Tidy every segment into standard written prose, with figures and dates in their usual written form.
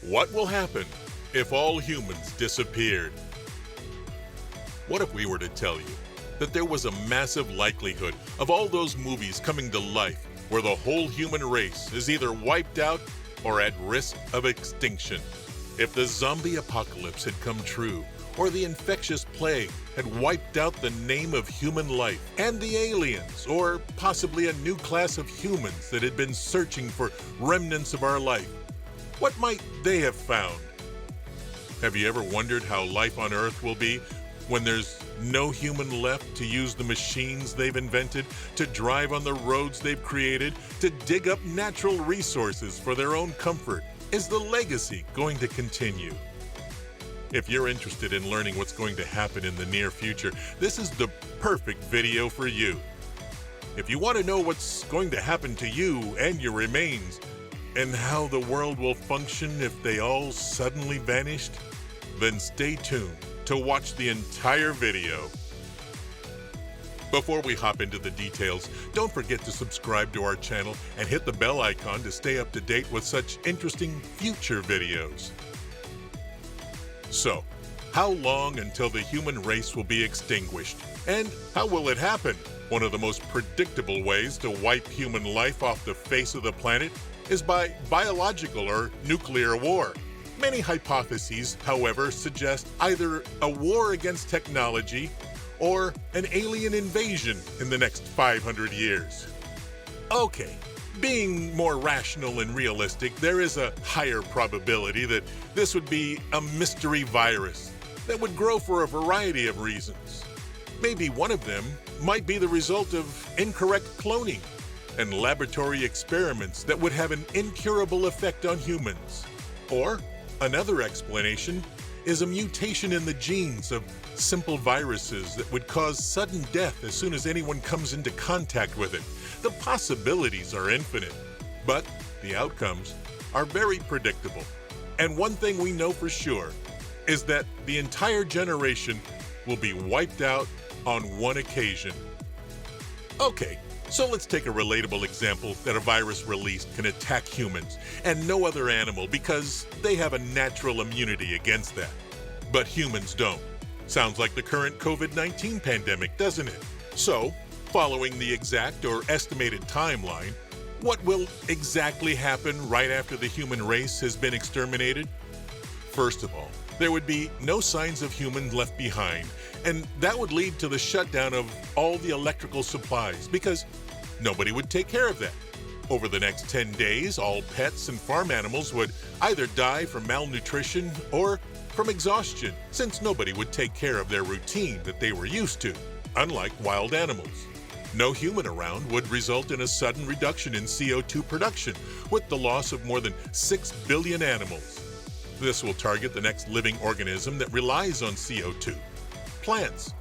What will happen if all humans disappeared? What if we were to tell you that there was a massive likelihood of all those movies coming to life where the whole human race is either wiped out or at risk of extinction? If the zombie apocalypse had come true, or the infectious plague had wiped out the name of human life, and the aliens, or possibly a new class of humans that had been searching for remnants of our life, what might they have found? Have you ever wondered how life on Earth will be when there's no human left to use the machines they've invented, to drive on the roads they've created, to dig up natural resources for their own comfort? Is the legacy going to continue? If you're interested in learning what's going to happen in the near future, this is the perfect video for you. If you want to know what's going to happen to you and your remains, and how the world will function if they all suddenly vanished, then stay tuned to watch the entire video. Before we hop into the details, don't forget to subscribe to our channel and hit the bell icon to stay up to date with such interesting future videos. So, how long until the human race will be extinguished? And how will it happen? One of the most predictable ways to wipe human life off the face of the planet is by biological or nuclear war. Many hypotheses, however, suggest either a war against technology or an alien invasion in the next 500 years. Okay, being more rational and realistic, there is a higher probability that this would be a mystery virus that would grow for a variety of reasons. Maybe one of them might be the result of incorrect cloning and laboratory experiments that would have an incurable effect on humans. Or another explanation is a mutation in the genes of simple viruses that would cause sudden death as soon as anyone comes into contact with it. The possibilities are infinite, but the outcomes are very predictable. And one thing we know for sure is that the entire generation will be wiped out on one occasion. Okay, so let's take a relatable example that a virus released can attack humans and no other animal because they have a natural immunity against that. But humans don't. Sounds like the current COVID-19 pandemic, doesn't it? So, following the exact or estimated timeline, what will exactly happen right after the human race has been exterminated? First of all, there would be no signs of humans left behind, and that would lead to the shutdown of all the electrical supplies because nobody would take care of that. Over the next 10 days, all pets and farm animals would either die from malnutrition or from exhaustion, since nobody would take care of their routine that they were used to, unlike wild animals. No human around would result in a sudden reduction in CO2 production, with the loss of more than 6 billion animals. This will target the next living organism that relies on CO2, plants.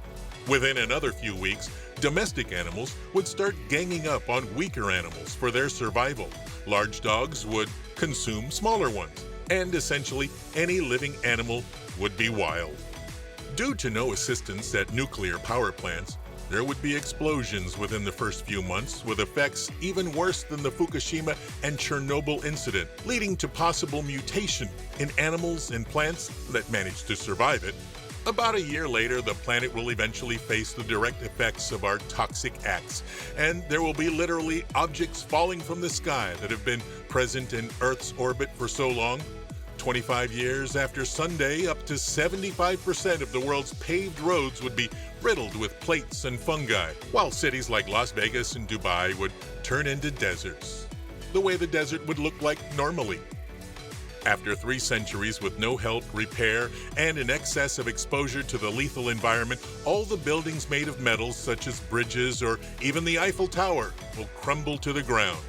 Within another few weeks, domestic animals would start ganging up on weaker animals for their survival. Large dogs would consume smaller ones, and essentially any living animal would be wild. Due to no assistance at nuclear power plants, there would be explosions within the first few months, with effects even worse than the Fukushima and Chernobyl incident, leading to possible mutation in animals and plants that managed to survive it. About a year later, the planet will eventually face the direct effects of our toxic acts, and there will be literally objects falling from the sky that have been present in Earth's orbit for so long. 25 years after Sunday, up to 75% of the world's paved roads would be riddled with plates and fungi, while cities like Las Vegas and Dubai would turn into deserts, the way the desert would look like normally. After 3 centuries with no help, repair, and an excess of exposure to the lethal environment, all the buildings made of metals, such as bridges or even the Eiffel Tower, will crumble to the ground.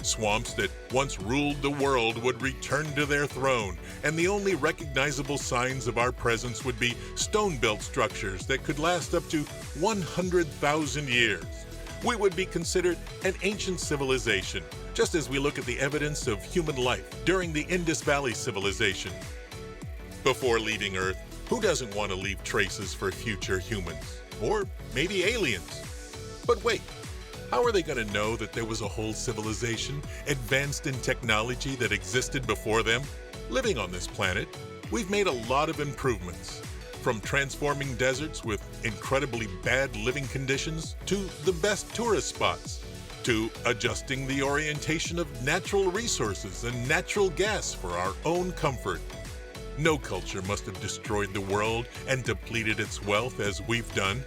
Swamps that once ruled the world would return to their throne, and the only recognizable signs of our presence would be stone-built structures that could last up to 100,000 years. We would be considered an ancient civilization, just as we look at the evidence of human life during the Indus Valley civilization. Before leaving Earth, who doesn't want to leave traces for future humans? Or maybe aliens? But wait, how are they going to know that there was a whole civilization advanced in technology that existed before them? Living on this planet, we've made a lot of improvements. From transforming deserts with incredibly bad living conditions to the best tourist spots, to adjusting the orientation of natural resources and natural gas for our own comfort. No culture must have destroyed the world and depleted its wealth as we've done.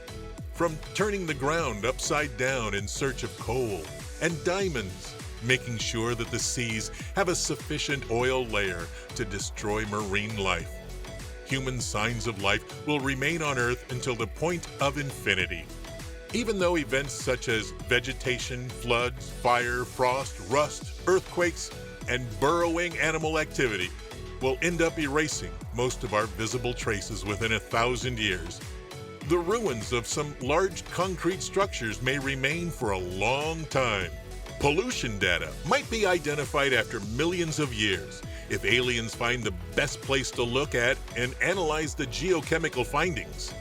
From turning the ground upside down in search of coal and diamonds, making sure that the seas have a sufficient oil layer to destroy marine life. Human signs of life will remain on Earth until the point of infinity. Even though events such as vegetation, floods, fire, frost, rust, earthquakes, and burrowing animal activity will end up erasing most of our visible traces within 1,000 years. The ruins of some large concrete structures may remain for a long time. Pollution data might be identified after millions of years if aliens find the best place to look at and analyze the geochemical findings.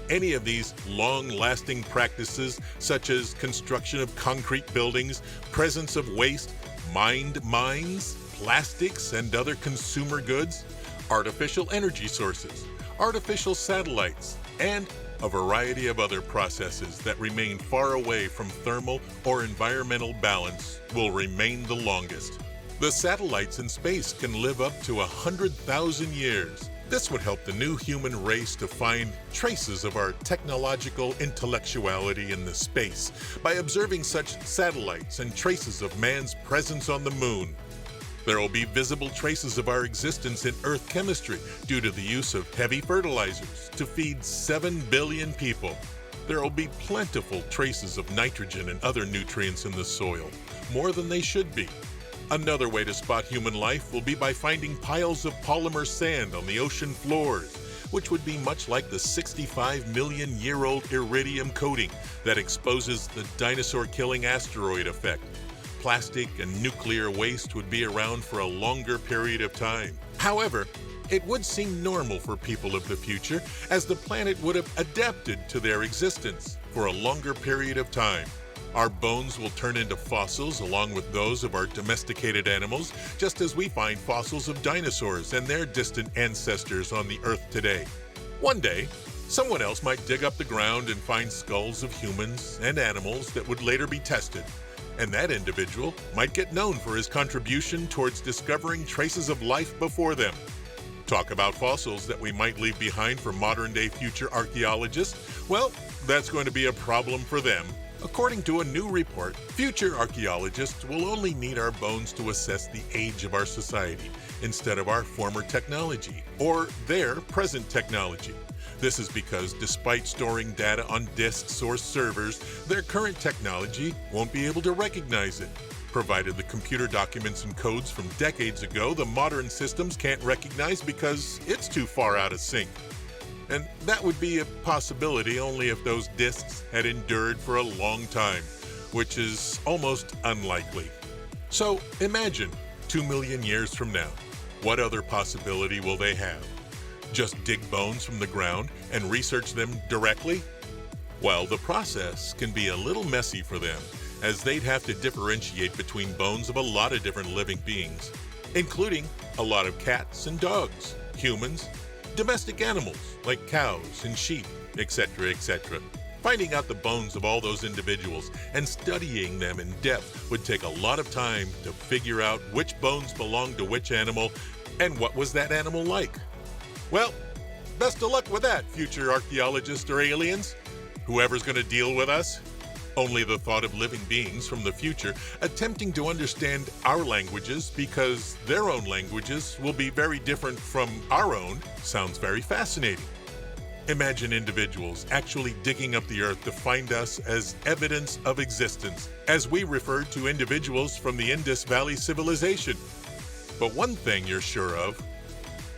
Any of these long-lasting practices, such as construction of concrete buildings, presence of waste, mined mines, plastics and other consumer goods, artificial energy sources, artificial satellites, and a variety of other processes that remain far away from thermal or environmental balance will remain the longest. The satellites in space can live up to 100,000 years. This would help the new human race to find traces of our technological intellectuality in the space by observing such satellites and traces of man's presence on the moon. There will be visible traces of our existence in Earth chemistry due to the use of heavy fertilizers to feed 7 billion people. There will be plentiful traces of nitrogen and other nutrients in the soil, more than they should be. Another way to spot human life will be by finding piles of polymer sand on the ocean floors, which would be much like the 65 million year old iridium coating that exposes the dinosaur-killing asteroid effect. Plastic and nuclear waste would be around for a longer period of time. However, it would seem normal for people of the future, as the planet would have adapted to their existence for a longer period of time. Our bones will turn into fossils along with those of our domesticated animals, just as we find fossils of dinosaurs and their distant ancestors on the Earth today. One day, someone else might dig up the ground and find skulls of humans and animals that would later be tested, and that individual might get known for his contribution towards discovering traces of life before them. Talk about fossils that we might leave behind for modern-day future archaeologists? Well, that's going to be a problem for them. According to a new report, future archaeologists will only need our bones to assess the age of our society instead of our former technology or their present technology. This is because despite storing data on disks or servers, their current technology won't be able to recognize it. Provided the computer documents and codes from decades ago, the modern systems can't recognize because it's too far out of sync. And that would be a possibility only if those disks had endured for a long time, which is almost unlikely. So imagine 2 million years from now. What other possibility will they have? Just dig bones from the ground and research them directly? Well, the process can be a little messy for them, as they'd have to differentiate between bones of a lot of different living beings, including a lot of cats and dogs, humans, domestic animals like cows and sheep, etc., etc. Finding out the bones of all those individuals and studying them in depth would take a lot of time to figure out which bones belonged to which animal and what was that animal like. Well, best of luck with that, future archaeologists or aliens. Whoever's going to deal with us. Only the thought of living beings from the future attempting to understand our languages because their own languages will be very different from our own sounds very fascinating. Imagine individuals actually digging up the earth to find us as evidence of existence, as we refer to individuals from the Indus Valley civilization. But one thing you're sure of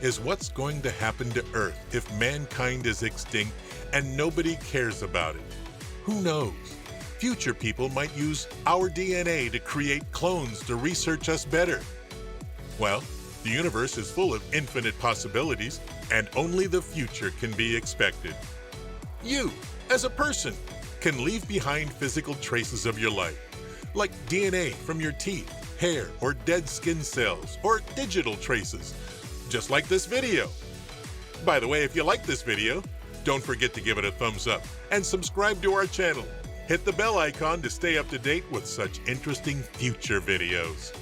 is what's going to happen to Earth if mankind is extinct and nobody cares about it. Who knows? Future people might use our DNA to create clones to research us better. Well, the universe is full of infinite possibilities, and only the future can be expected. You, as a person, can leave behind physical traces of your life, like DNA from your teeth, hair, or dead skin cells, or digital traces, just like this video. By the way, if you like this video, don't forget to give it a thumbs up and subscribe to our channel. Hit the bell icon to stay up to date with such interesting future videos.